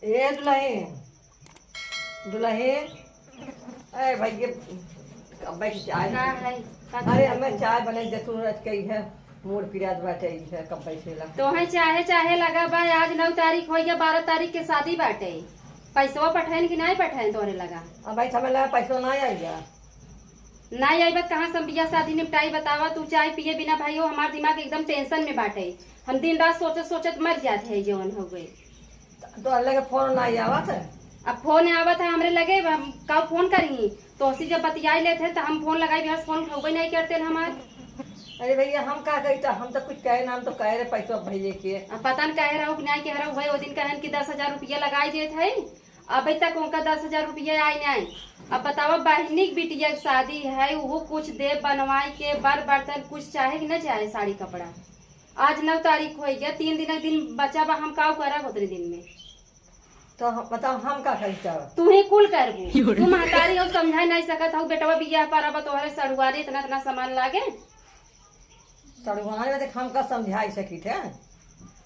ए दुल्हन दुल्हन, अरे भाई ये अब्बा की चाय। का है अरे हमें चाय बने जरूरत कई है, मूड पिराज बाटे है कब्बई से ला। तो है चाहे चाहे लगा बा। आज 9 तारीख हो या 12 तारीख के शादी बाटे। पैसवा पठाइन कि नहीं पठाइन तोरे लगा? अब भाई समय लगा पैसा ना आएगा। नहीं आई बात कहाँ से बिया शादी निपटाई बतावा। तू चाय पिए बिना भाई हो हमार दिमाग एकदम टेंशन में बाटे। हम दिन रात सोचत सोचत मर जाते है जवन हो गई। तो अल्लाह के फोन ना आवत है। अब फोन आवत है हमरे लगे, हम का फोन करी तो उसी जब बतियाई लेते हैं तो हम फोन लगाई बिहार फोन उठे नहीं करते हमार। अरे भैया हम का कही था, हम तो कुछ कहे ना, हम तो कह रहे पैसा भेजे के। अब पता न कह रहा हूँ नहीं कह रहा हूँ भाई। वो दिन कहन कि 10,000 रुपया लगाई देते है, अभी तक उनका 10,000 रुपया आई नहीं। अब बतावा बहनी की बिटिया की शादी है, वो कुछ दे बनवाई के बर बर्तन कुछ चाहे कि न चाहे साड़ी कपड़ा। आज 9 तारीख हो गया, 3 दिन बचा बा। हम का करब उतने दिन में? तो बताओ हम का कही था। तू ही कुल करबू। तू महतारी हो समझा नहीं सकत हो बेटवा बिया पर। अब तोहरे सड़ुआरे इतना इतना सामान लागे सड़ुआने में हम का समझाई सकी थे।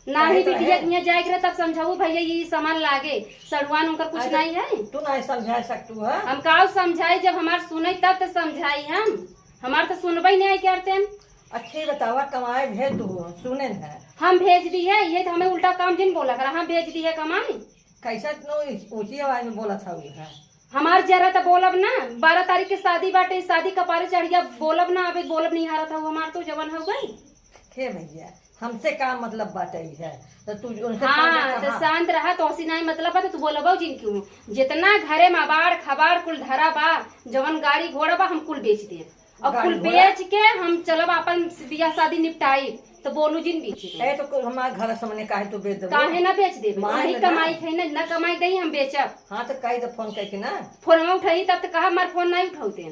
ना ही बिटिया यहाँ जाए रहे तब समझाऊ भैया ये सामान लागे। सड़ुआन उनकर कुछ नहीं है। तू नहीं समझा सकतू है। हम का समझाई जब हमार सुने तब तो समझाई। हम हमार तो सुनबे नहीं करते। अच्छी बतावा कमाए भेज दू सुने है। हम भेज दी है ये तो हमें उल्टा काम जिन बोला कर। हम भेज दी है कमाई। कैसा ऊंची आवाज में बोला था है। हमार जरा तो बोलब ना। 12 तारीख के शादी बाटे, शादी कपारे चढ़िया बोलब ना। अभी बोलब नहीं हारा था हमार तो जवन हो गई। हे भैया हमसे का मतलब बात है। तो तू उनसे हाँ तो शांत रहा तो ऐसी नहीं मतलब है। तो तू बोलबो जिन क्यों जितना घरे में बाड़ खबाड़ कुल धरा बा, जवन गाड़ी घोड़ा बा हम कुल बेच दे। और कुल बेच के हम चलब अपन बियाह शादी निपटाई। तो बोलू जिन बीच ए तो हमारे घर सामने काहे तो बेच दे। काहे ना बेच दे? नहीं कमाई है ना, न कमाई दही हम बेचब। हाँ तो कही तो फोन करके ना। फोन में उठाई तब तो कहा हमारे फोन नहीं उठाते।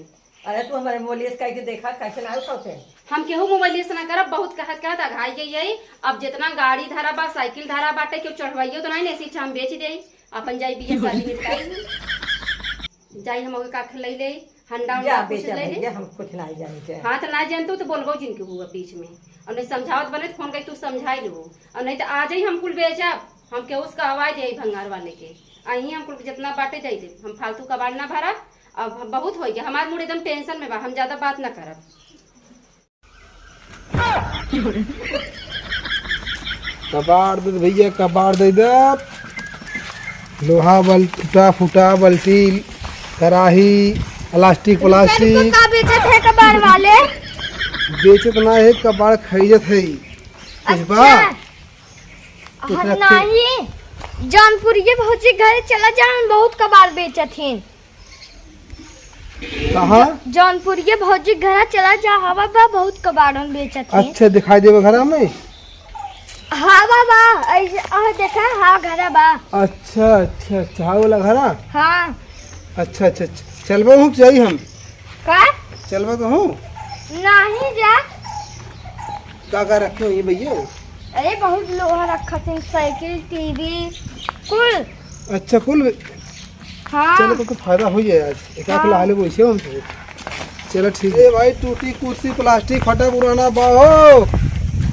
अरे तू हमारे मोबाइल से कह के देखा कैसे ना उठाते। हम केहू मोबाइल से ना करब। बहुत कहत अघाई गई है। अब जितना गाड़ी धरा बा साइकिल धरा बाटे क्यों चढ़वाइयो तो नहीं ऐसी हम बेच दे। अपन जाई बिया शादी निपटाई जाई हम का ले ले हंडा कुछ ले ले। हम कुछ नहीं जानते। हाँ तो ना जानते तो बोलबो जिनके हुआ बीच में। और नहीं समझावत बने तो फोन कर तू समझाई लो। और नहीं तो आ जाई हम कुल बेचब। हम के उसका आवाज जाई भंगार वाले के अही हम कुल जितना बाटे जाई दे। हम फालतू कबाड़ ना भरा। अब बहुत हो गया हमार मूड एकदम टेंशन में बा। हम ज्यादा बात ना करब। कबाड़ दे भैया, कबाड़ दे दे। लोहा बल टूटा फूटा बल्टी कराही प्लास्टिक प्लास्टिक का बेचत है कबाड़ वाले? बेचत ना है, कबाड़ खरीदत है। नहीं जौनपुर ये बहुत से घर चला जान बहुत कबाड़ बेचत हैं। कहाँ? जौनपुर ये बहुत से घर चला जा हवा बा बहुत कबाड़न बेचत हैं। अच्छा दिखाई देवे घर में। हाँ बाबा ऐसे देखा हाँ घरा बा। अच्छा अच्छा अच्छा हाँ वाला घर। हाँ अच्छा अच्छा चलबो हूँ जाई हम का चलबो तो हूँ नहीं जा। का रखे हो ये भैया? अरे बहुत लोहा रखा थे साइकिल टीवी कुल। अच्छा कुल। हाँ चलो तो फायदा हो जाए आज। एक आध लाले वैसे हमसे। चलो ठीक है भाई। टूटी कुर्सी प्लास्टिक फटा पुराना बाहो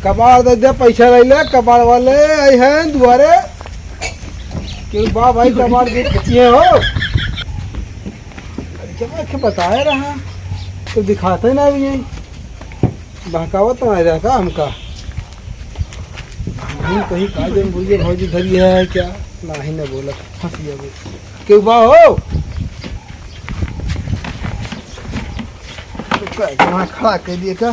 कबाड़ दे दे पैसा ले ले। कबाड़ वाले आए हैं दुआरे क्यों बा भाई कबाड़ दे खचिए हो। जब के बताया रहा तो दिखाते ना भी नहीं बहकावत तो नहीं रहा हमका। हम कहीं काजे में बोलिए भौजी धरी है क्या ना ही ना बोला फंस गया वो क्यों बा हो। तो खड़ा कर दिए का।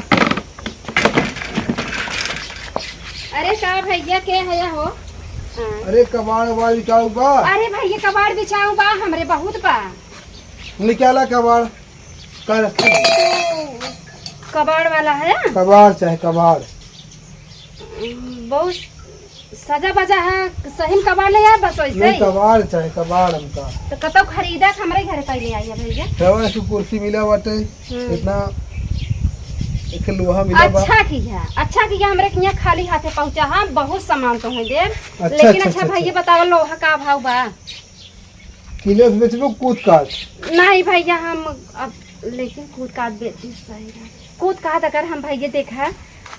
अरे का भैया के है हो? अरे कबाड़ वाली बिचाऊ बा। अरे भैया कबाड़ बिछाऊ बा हमरे बहुत बा। निकाला कबाड़ कर। कबाड़ वाला है कबाड़ चाहे कबाड़ बहुत सजा बजा है। सही में कबाड़ ले आया बस वैसे नहीं ही। कबाड़ चाहे कबाड़ हमका तो कतो खरीदा हमारे घर पहले आई है भैया। रवा की कुर्सी मिला बाटे इतना एक लोहा मिला बा। अच्छा किया हमरे के यहाँ खाली हाथे पहुँचा। हाँ बहुत सामान तो है देर। अच्छा, लेकिन अच्छा, अच्छा भैया बताओ लोहा का भाव बा? किलो से बेचबो कूद काट। नहीं भैया हम अब लेकिन कूद काट बेचती सही है। कूद काट अगर हम भैया देखा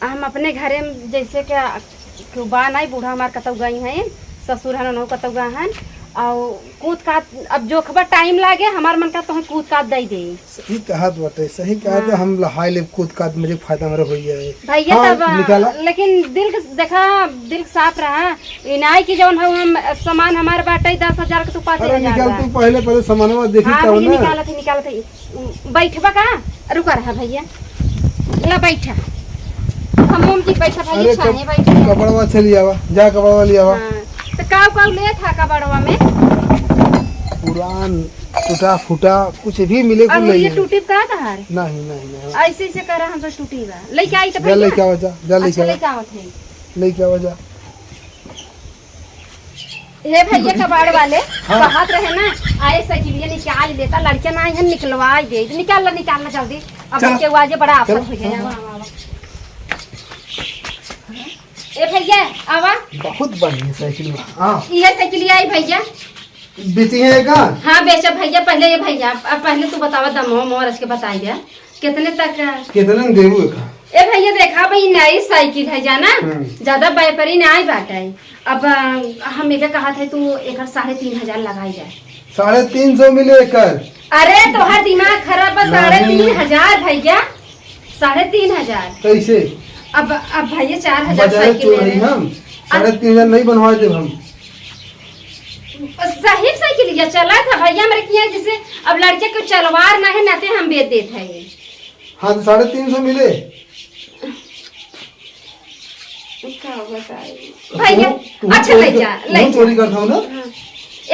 हम अपने घरे में जैसे क्या बा नहीं बूढ़ा हमार कतौ गई हैं ससुर हन कतौ गए हैं और कूद काट अब जो खबर टाइम लागे हमार मन का तो कूद काट दे दे। सही कहा बटे, सही कहा तो हम लहाई ले कूद का मुझे फायदा मेरा हो जाए भैया हाँ, तब निकाला। लेकिन देखा दिल साफ रहा इनाई की जौन हम सामान हमारे बाटे 10,000 के तू 5,000 अरे निकाल तू पहले सामान देखी हाँ तब भैया ना। निकाला थे बैठबा का रुका रहा भैया ला बैठा हम मोम जी बैठा अरे भैया छाने बैठा कपड़वा से लिया वा, जा कपड़वा लिया वा। हाँ, तो काव ले था कबड़वा में पुरान टूटा फूटा कुछ भी मिले और कुछ नहीं ये है। टूटी का था नहीं नहीं ऐसे से करा हम तो टूटी बा लेके आई तो जा लेके आवा, जा जा लेके अच्छा आवा, लेके आवत है लेके आवा जा। हे भैया कबाड़ वाले हाँ। बात रहे ना आए साइकिलिया निकाल लेता लड़के ना यहाँ निकलवा दे निकाल ला जल्दी अब चल। के आवाज बड़ा आफत चल। हो गया ए भैया आवा बहुत बढ़िया साइकिल बा। हाँ ये साइकिलिया आई भैया बेची है का? हाँ बेचा भैया पहले ये भैया अब पहले तू बतावा दमो मोर के बताई दे कितने तक कितने में देबू का? ए भैया देखा भाई नई साइकिल है जाना ज्यादा व्यापारी नहीं बाटे अब हम एक कहा था तू एक 3,500 लगाई जाए 350 मिले कर। अरे तोहर दिमाग खराब है 3,500 भैया 3,500 कैसे अब भैया 4,000 बजाय साइकिल ले चोरी रहे हम 3,500 नहीं बनवा दे हम। सही साइकिल लिया चला था भैया मेरे किया जिसे अब लड़के को चलवार ना है नाते हम बेच देते हैं हाँ तो 350 मिले। भैया तू अच्छा ले जा ले जा। चोरी करता हूँ ना।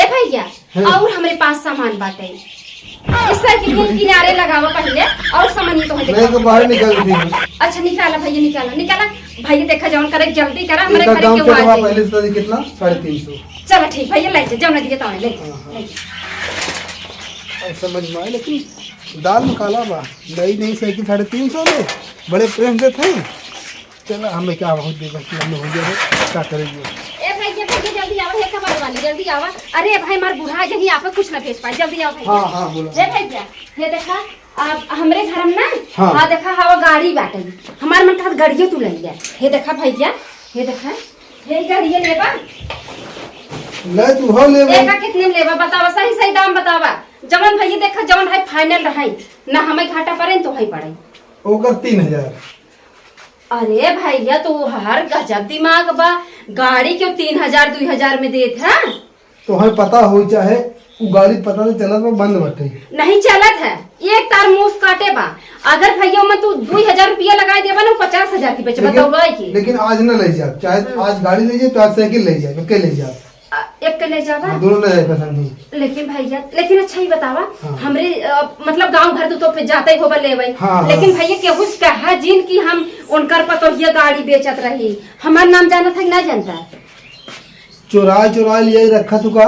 ए भैया और हमारे पास सामान बाटे इस साइकिल के किनारे लगावा पहले और सामान तो है मैं तो बाहर निकल दी हूँ। अच्छा निकाला भैया निकाला भैया देखा जौन करे जल्दी करा हमारे इसका घर दाम के चलवा वाजे पहले से कितना 350। चलो ठीक भैया ले जा जौन दिए तो ले हाँ। और समझ में आए लेकिन दाल में काला बा नई साइकिल 350 में बड़े प्रेम से थे। चलो हमें क्या बहुत देगा कि हमने हो गया क्या करेंगे। ए भैया जल्दी आओ हे कबाड़ वाली जल्दी आओ अरे भाई मार बूढ़ा जही आप कुछ ना भेज पाए जल्दी आओ भैया हाँ बोलो। हे भैया ये देखा अब हमरे घर में ना हाँ। हाँ देखा हवा गाड़ी बाटे हमार मन का गाड़ियों तू ले ले हे देखा भैया हे देखा हे गाड़िया लेबा ले तू हो ले एका कितने में लेबा बतावा सही दाम बतावा जवन भैया देखा जवन है फाइनल रही ना हमें घाटा पड़े तो ही पड़े ओकर 3,000। अरे भैया तो हर गजब दिमाग बा गाड़ी क्यों 3,000 2,000 में देत है तो हमें पता हो चाहे वो गाड़ी पता नहीं चला तो बंद बटे नहीं चलत है एक तार मूस काटे बा अगर भैया मैं तू 2,000 रुपया लगाई देबा ना 50,000 की बेचबा तो गई की लेकिन आज न ले जा चाहे आज गाड़ी ले जाए तो आज साइकिल ले जाए के ले जा एक के ले जावा दोनों ले जाए पसंद। लेकिन भैया लेकिन अच्छा ही बतावा हाँ। हमरे मतलब गांव घर तो फिर जाते ही होबा लेबै हाँ, लेकिन भैया केहू से कहा जिन की हम उनकर पर ये गाड़ी बेचत रही हमार नाम जानत है ना जानता चुरा लिया रखा तू का।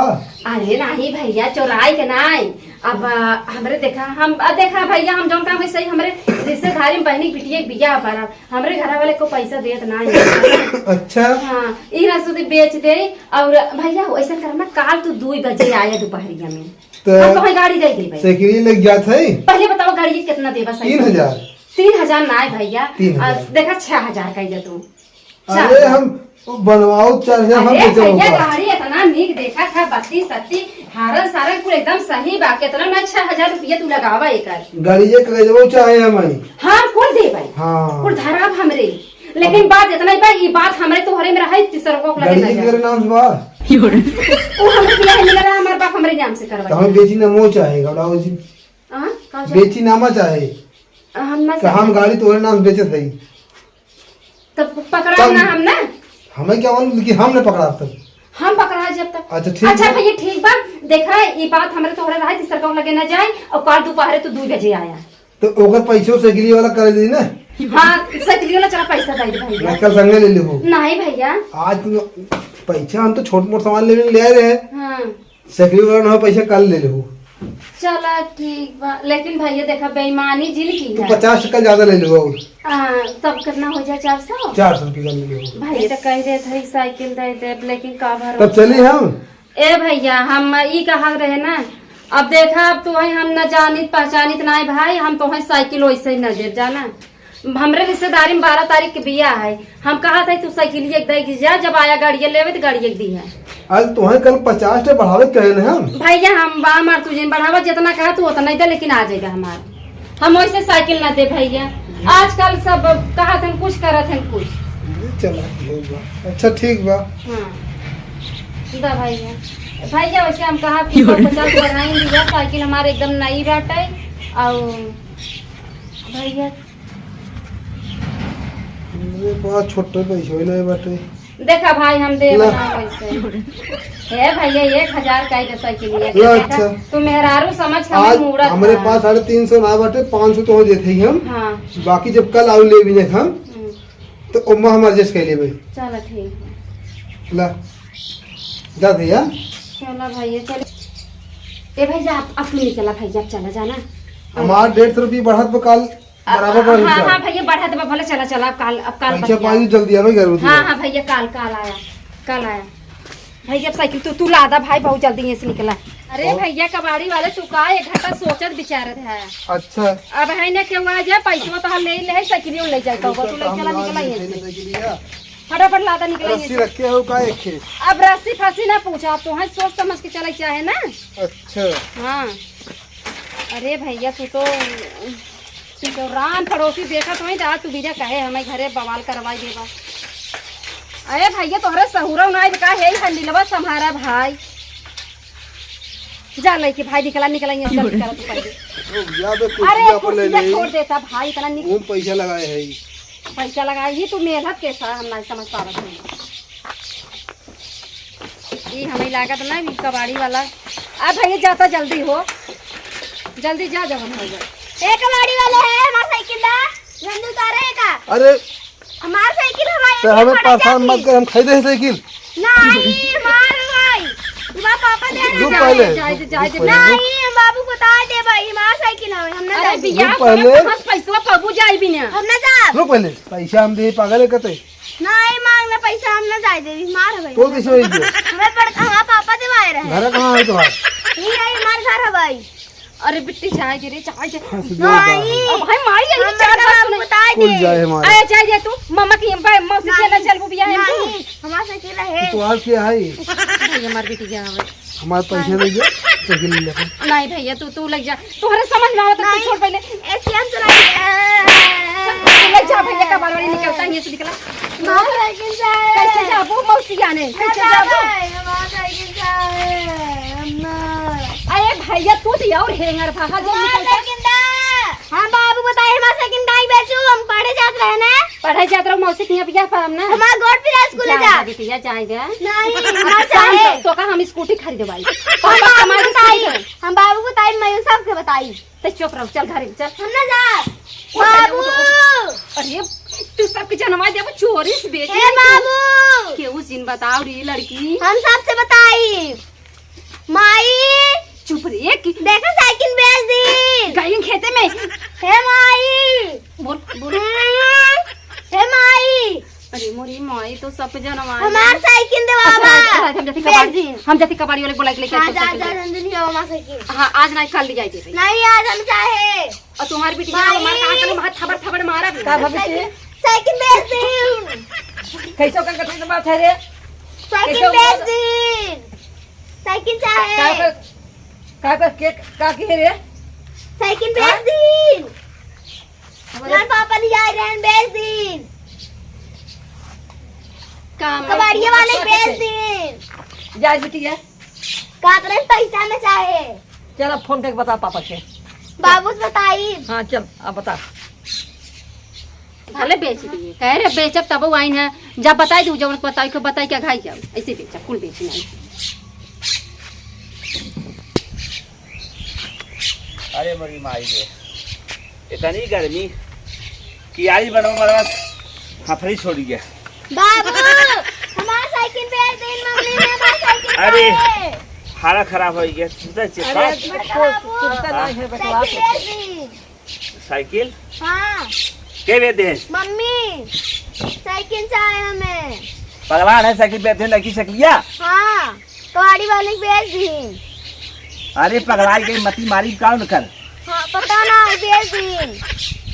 अरे नहीं भैया चोराई के नहीं अब हमरे देखा देखा भैया हम जौन काम है सही हमरे रिश्तेदारी में बहनी बिटिया बिया पर हमरे घर वाले को पैसा देत नहीं अच्छा हाँ ई रसूदी बेच दे और भैया ऐसा करना काल तू 2 बजे आया दोपहरिया में तो हम कहीं गाड़ी दे गई भाई साइकिल ले गया था पहले बताओ गाड़ी कितना देबा सही 3,000। 3,000 ना भैया 3,000 देखा 6,000 कह तू अरे हम बनवाओ 4,000 हम अरे बेचो भैया गाड़ी इतना नीक देखा था बत्ती सत्ती हारन सारन कुल एकदम सही बा कितना ना 6,000 रुपया तू लगावा एकर गाड़ी ये करे जब चाहे हमारी। हाँ कुल दे भाई हाँ कुल धराब हमरे लेकिन बात इतना ही बा ये बात हमरे तोहरे में रही तीसरा को लगे गाड़ी ना के जाए। तेरे नाम से बा वो हमरे बियाह में लगा हमारे बाप हमरे नाम से तो करवाई हमें बेची ना मो चाहे गड़ाओ जी हां कौन सा बेची नामा चाहे हम ना कि हम गाड़ी तोरे नाम से बेचत रही तब पकड़ा ना हम ना हमें क्या मालूम कि हमने पकड़ा अब तक। हम पकड़ा जब तक अच्छा ठीक अच्छा है। भैया ठीक बा देखा ये बात हमरे तोहरे रही तीसरा को लगे ना जाए और कल दोपहर तू 2 बजे आया तो ओकर पैसों साइकिल वाला कर दी ना हाँ साइकिल वाला चला पैसा दे दे भैया मैं कल संगे ले लेबो नहीं भैया आज पैसा हम तो छोट मोट सामान लेने ले आए रहे हाँ साइकिल वाला ना पैसा कल ले लेबो। चला ठीक बा लेकिन भैया देखा बेईमानी जिन की तू है 50 ज्यादा ले लेबो और सब कितना हो जाए 400 400 रुपया ले लेबो। भैया तो कह रहे थे साइकिल दे दे लेकिन का भर तब चली हम ए भैया हम ई कहा रहे ना अब देखा अब तो हम न जानित पहचानित नहीं भाई हम तो साइकिल वैसे ही न दे जाना हमरे रिश्तेदारी में 12 तारीख के बिया है। हम कहा था तू साइकिल एक दे जा, जब आया गाड़ी लेवे तो गाड़ी एक दी है। आज तुम्हें कल 50 टे बढ़ावे कहे ना हम भैया हम बार तुझे बढ़ावा जितना कहा तू उतना ही दे, लेकिन आ जाएगा हमारा। हम वैसे साइकिल ना दे भैया, आजकल सब कहा थे कुछ करत है कुछ। चला ठीक बा, अच्छा ठीक बा। हाँ दा भैया भैया वैसे हम कहा 50 बढ़ाई दिया, साइकिल हमारे एकदम नई बाटे। और भैया मेरे पास छोटे पैसे ही नहीं बाटे। देखा भाई हम दे ला। बना वैसे है भैया 1000 का ही साइकिल लिया ला, देखा, अच्छा। तू मेहरारू समझ आज हमें मूरत हमारे था। पास 350 ना बाटे, 500 तो देते ही हम। हाँ बाकी जब कल आउ ले भी हम तो उम्मा हम एडजस्ट कर ले भाई। चलो ठीक है, ला जा भैया। चलो भैया चलो। ए भैया अब तू निकला भैया, अब चला जाना। हमार 150 रुपये बढ़त पे कल बराबर बढ़ हाँ गया। भैया बढ़ा दे भले, चला चला अब काल पैसा बतिया। पाई जल्दी आवे घर उधर। हाँ भैया काल आया भैया। अब साइकिल तू लादा भाई, बहुत जल्दी यहाँ से निकला। अरे भैया कबाड़ी वाले तू का 1 घंटा सोचत बिचारत है। अच्छा अब है ना क्यों आ जाए पैसा तो ले ले साइकिल ले जाए तो तू ले चला निकला यहाँ से, फटाफट लादा निकला यहाँ रस्सी से। रखे हो का एक खेत। अब रस्सी फांसी ना पूछा, अब तो है सोच समझ के चला चाहे ना। अच्छा हाँ अरे भैया तू तो रान पड़ोसी देखा तो जा तू बीजा कहे हमें घरे बवाल करवाई देगा। अरे भैया तोहरे सहूरा उनाई का है हंडिलवा सम्हारा भाई। जा लेके भाई निकला यहाँ से, निकला तू पहले। या तो अरे कुछ ले कुर्सिया ले। छोड़ देता भाई, इतना वो पैसा लगाए है। पैसा लगाई तू मेहनत कैसा हम नहीं समझ पा रहे ये हमें लागत ना भी कबाड़ी वाला। अब भैया जाता जल्दी हो, जल्दी जा जब हम हो जाए। एक कबाड़ी वाले है हमारा साइकिल ला जल्दी उतारे का। अरे हमारा साइकिल तो हमें परेशान मत कर, हम खरीदे साइकिल। नहीं मार भाई, तुम्हारा पापा दे रुक रहे पहले, जाए रुक पहले। नहीं हम बाबू को बता दे भाई, हमारा साइकिल है हम ना अरे जाए। बिया रुक पहले। पैसा पबू जाए भी ना। हम ना जा रुक पहले, पैसा हम दे पागल है कते। नहीं मांगना पैसा, हम ना जाए दे मार भाई। तो कैसे होई जो हमें पड़ हमारा पापा दे मारे रहे। घर कहां है तुम्हारा? नहीं है हमारा घर है भाई। अरे बिट्टी चाय दे रे, चाय दे। नहीं अब भाई मारी हम ये चार बाबू को बता खुल दे। जाए हमारा। आया चाय दे तू मम्मा की मौसी चला चल वो बिया है नहीं हमारा साइकिल है। तो आज क्या है? भैया मार बिटी जा हवे। हमारे पैसे दे दे, साइकिल ले ले। नहीं भैया तू लग जा, तुम्हारे समझ में आवत तो छोड़ पहले। ऐसे हम चलाएंगे। तू लग जा भैया का बार निकलता है ये से निकला। हमारा साइकिल से कैसे जाबो मौसी आने, कैसे जाबो? हमारा साइकिल से अरे भैया तू तो और हेंगर भागा जो निकलता। हम बाबू बताए हमारा साइकिल काई बेचू, हम पढ़े जात रहे ना। पढ़ाई जात रहो मौसी के यहाँ बिया पर हम ना। हमारा गोट पे स्कूल जा। बिटिया जाएगा। नहीं हमारा चाहे तो का हम स्कूटी खरीदे भाई। हम बाबू को बताई, हम बाबू को बताई, मैं सब के बताई। तो चुप रहो, चल घर चल। हम ना जा बाबू। अरे तू सबके जनवा दे चोरी से बेच हे बाबू के उस दिन बताओ रे लड़की। हम सबसे बताई। माई चुप रे कि देखो साइकिल बेच दी गई खेते में। हे माई बोल बोल। हे माई अरे मोरी माई तो सब जनवा हमार साइकिल दे बाबा। हम जाती कबाड़ी वाले बोला के लेके हाँ जा जा जल्दी आओ हमारा साइकिल। हाँ आज नहीं कल ले जाए दे। नहीं आज हम चाहे। और तुम्हारी बेटी माई। हमारे कहां कल थबड़ थबड़ मारा का भाभी साइकिल बेच दी। कैसे का कथन बात है रे? साइकिल बेच दी। साइकिल चाहे। का के रे? साइकिल बेच दी। हमारे पापा ले जा रहे हैं, बेच दी। कबाड़िया वाले बेच दी। जा बिटिया का करें पैसा में चाहे। चल फोन करके बता पापा के। बाबू से बताई। हाँ चल अब बता। भले बेच दिए कह रहे बेचब तब वाइन है। जब बताई दू जब बताई को बताई क्या खाई जाओ ऐसे बेचा कुल बेची नहीं। अरे मरी माई रे, इतनी गर्मी कि आई बनो मरवा हफरी छोड़ गया। बाबू हमारा साइकिल बेच दी। मम्मी ने हमारा साइकिल अरे बेच दी। हारा खराब हो गया। अरे बाबू नहीं है बकवास। साइकिल बेच दी। साइकिल हाँ के बेचते हैं? मम्मी साइकिल चाहिए हमें। पगलान है साइकिल बेचते हैं लड़की सकलिया। हाँ कबाड़ी वाले को बेच दी। अरे पगलाई गई मती मारी कौन कर। हाँ पता ना बेच दी।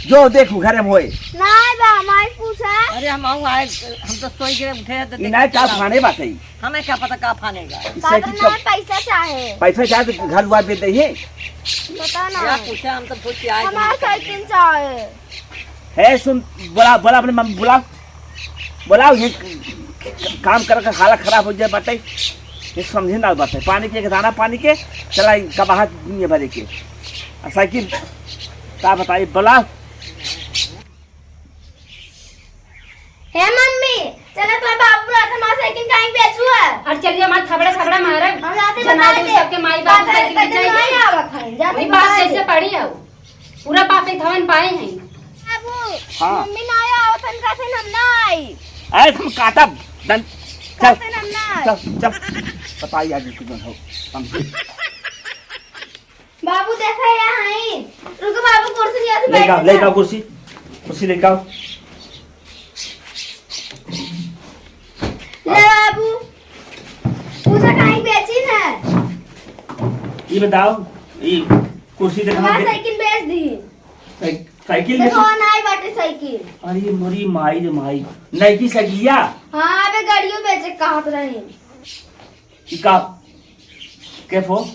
जो देखू घर में होए नहीं बा हमारे पूछा अरे हम आऊँ आए हम तो सोई गिरे उठे हैं तो ई ना का खाने बात है हमें क्या पता कहाँ फानेगा कादर ना पैसा चाहे पैसा चाहे तो घर दुआर बेच दे बता ना क्या पूछा हम तो पूछ के आए हमारा साइकिल चाहे है सुन बोला बोला अपने मम्मी बुलाओ ये काम कर हालत खराब हो जाए बाटे ये समझे ना बात है पानी के दाना पानी के चला कबाहा ये भरे के साइकिल का बताइए बोला हे मम्मी चलो तो बाबू बोला था हमारा साइकिल कहीं बेचू है और चलिए हमारे थबड़ा थबड़ा मारे हम जाते जना बता दे दे सबके माई बाप साइकिल ले नहीं जाएंगे आवा खाए जाते वही बात कैसे पड़ी है पूरा पापे थवन पाए हैं बाबू हाँ। मम्मी ना आया थन का थे हम ना आई अरे तुम काटा दन चल काते हम ना आई चल चल बताइए आज कितना हो समझे बाबू देखा यहाँ आई रुको बाबू कुर्सी लिया से लेके आओ लेके आओ कुर्सी लेके आओ ले बाबू पूछा कहीं बेची ना ये बताओ ये कुर्सी देखा हमारा साइकिल बेच दी साइकिल देखो देखो ना आई बाटे साइकिल अरे मोरी माई रे माई नहीं की सगिया हाँ अबे गाड़ियों बेचे कहाँ तो रही का कैफो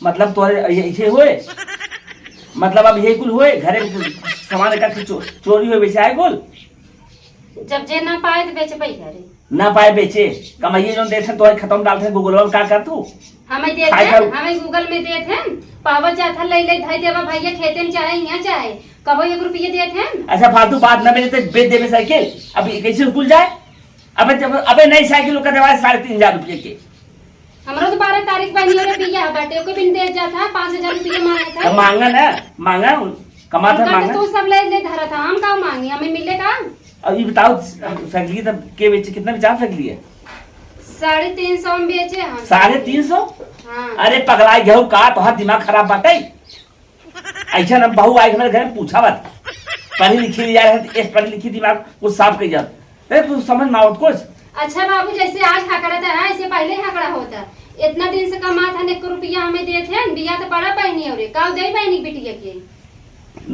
मतलब तोरे ऐसे हुए मतलब अब ये कुल हुए घरे सामान का चोरी हुए बेचे आए कुल जब जे ना पाए तो बेचे पैसा रे ना पाए बेचे कमाइए जो देते तो खत्म डालते गूगल में का कर तू हमें देते खाए खाओ। हमें गूगल में देते हैं पावत जाता ले ले धाई देवा भैया खेते में चाहे यहाँ चाहे कबो 1 रुपये देते हैं ऐसा फालतू बात न बेचे तो बेच देवे साइकिल अब ये कैसे खुल जाए अबे नई साइकिल का देवा 3,500 रुपये के हमारा तो 12 तारीख बनी हो रही बिया बाटे को बिन दे जाता 5,000 रुपये मांगे तो था मांगा ना मांगा कमा था उनका तो मांगा तू सब ले ले धरा था हम का मांगे हमें मिलेगा अब ये बताओ साइकिल तब के बेचे कितना बेचा साइकिल है 350 में बेचे हम 350 हाँ अरे पगलाई गेहूं का तो हाथ दिमाग खराब बाटे ऐसा न बहू आई हमारे घर में पूछा मत पढ़ी लिखी लिया है एक पढ़ी लिखी दिमाग कुछ साफ कर जा अरे तू समझ ना आवत कुछ अच्छा बाबू जैसे आज हकड़ा था ऐसे पहले हकड़ा होता इतना दिन से कमा था 1 रुपया हमें देते हैं बिया तो बड़ा पहनी हो रे काउ दे पहनी बिटिया के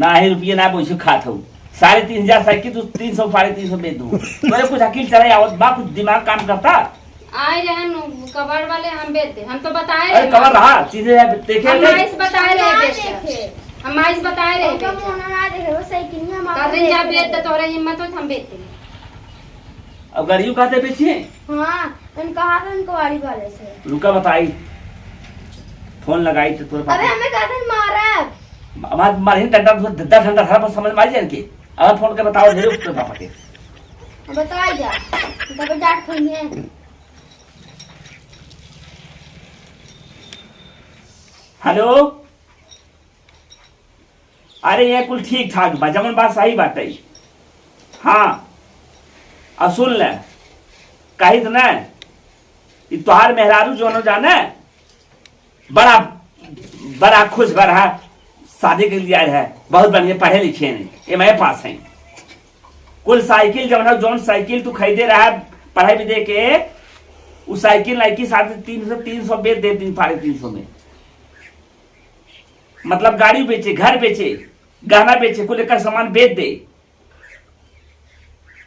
ना ही रुपये ना पैसे खात हूँ 3,500 साइकिल तू 300 350 बेच दूँ मेरे कुछ अकील चला आवत बा कुछ दिमाग काम करता आए रहे कबाड़ वाले हम बेचते हम तो बताए अरे कवर रहा चीजें देखे हम नहीं आइस बताए ना रहे देखे बेचते हम आइस बताए रहे उनका बेचते मोना ना देखे वो साइकिल में हमारा कदरिन जा बेचते तोरा हिम्मत हो तो हम बेचते अब गाड़ियों कहते बेचिए हाँ उनका हाथ उनको वाड़ी वाले से रुका बताई फोन लगाई तो तोरे अबे हमें कहा था मारा हमारे मारे डंडा दद्दा ठंडा था बस समझ मार जाए के अब फोन के बताओ ढेर उत्तर पापा के बता जा तब डांट खोई है हेलो अरे ये कुल ठीक ठाक बा जमन बात सही बात है हाँ अब सुन ले कही तो ना ये तुहार मेहरारू जो जाने बड़ा बड़ा खुश बड़ा शादी के लिए आए है बहुत बढ़िया पढ़े लिखे हैं ये मेरे पास है कुल साइकिल जब जोन साइकिल तू खरीदे रहा है पढ़ाई भी दे के उस साइकिल लाइकी 350 बेच दे 350 में मतलब गाड़ी बेचे घर बेचे गहना बेचे कुल एक सामान बेच दे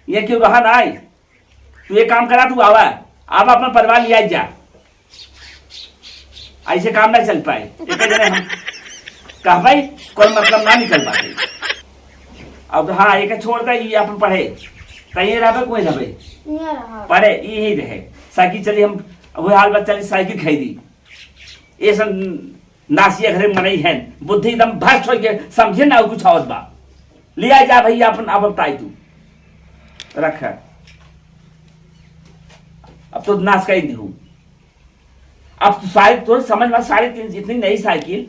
ये क्यों रहा ना आई तू ये काम करा तू आवा अब अपना परिवार लिया जा ऐसे काम ना चल पाए एक जने हम कहा भाई कोई मतलब ना निकल पाते अब हाँ एक छोड़ता ये अपन पढ़े कहीं रहे कोई रहे नहीं रहा पढ़े यही रहे साइकिल चली हम वही हाल बात चली साइकिल खरीदी ये सब नासिया घरे मनई है बुद्धि एकदम भ्रष्ट हो गए समझे ना कुछ और बा लिया जा भैया अपन अब बताई तू रख अब तो नाश कर दी हूँ अब तो समझ में 3.5 इतनी नई साइकिल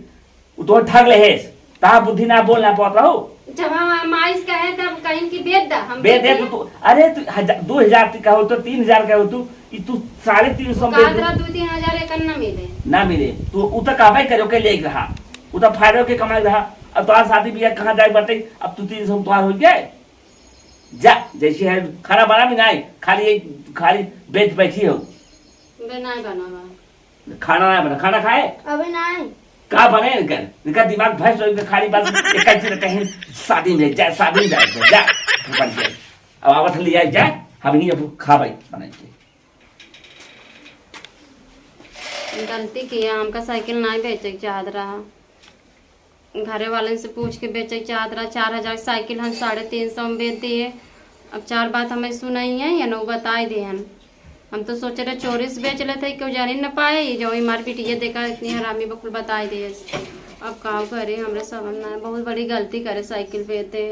तो ठग ले है ता बुद्धि ना बोल ना पाता हो जब हम आइस कहे तब कहीं की बेच दा हम बेच दे तो अरे 2,000 का हो तो 3,000 का हो तू 350 कादरा 2-3 हजार एक न मिले ना मिले तो उ तो काबाई करो के ले रहा उ तो फायदे के कमाई रहा अब तो शादी बियाह कहाँ जाए बटे अब तू 300 तो हो गए जा जैसे है खाना बना भी नहीं खाली बेच बैठी हो बे नहीं बनावा खाना नहीं बना खाना खाए अबे नहीं का बने इनकर इनका दिमाग भैंस इनका खाली बात एक चीज कहीं शादी में जाए शादी में जा बन जाए अब आवत लिया जाए हम ही अब खा भाई बनाएंगे गलती किया हमका साइकिल नहीं बेचे चाहत रहा घरे वाले से पूछ के बेचे चाहत रहा 4000 साइकिल हम 350 में बेच दिए अब 4 बात हमें सुनाई है या नो बताई दिए हम तो सोचे रहे चोरी से बेच लेते क्यों जान ही न पाए जो मार पीटिए देखा इतनी हरामी बकुल बताई दिए अब काम करे हमरे सब बहुत बड़ी गलती करे साइकिल बेचते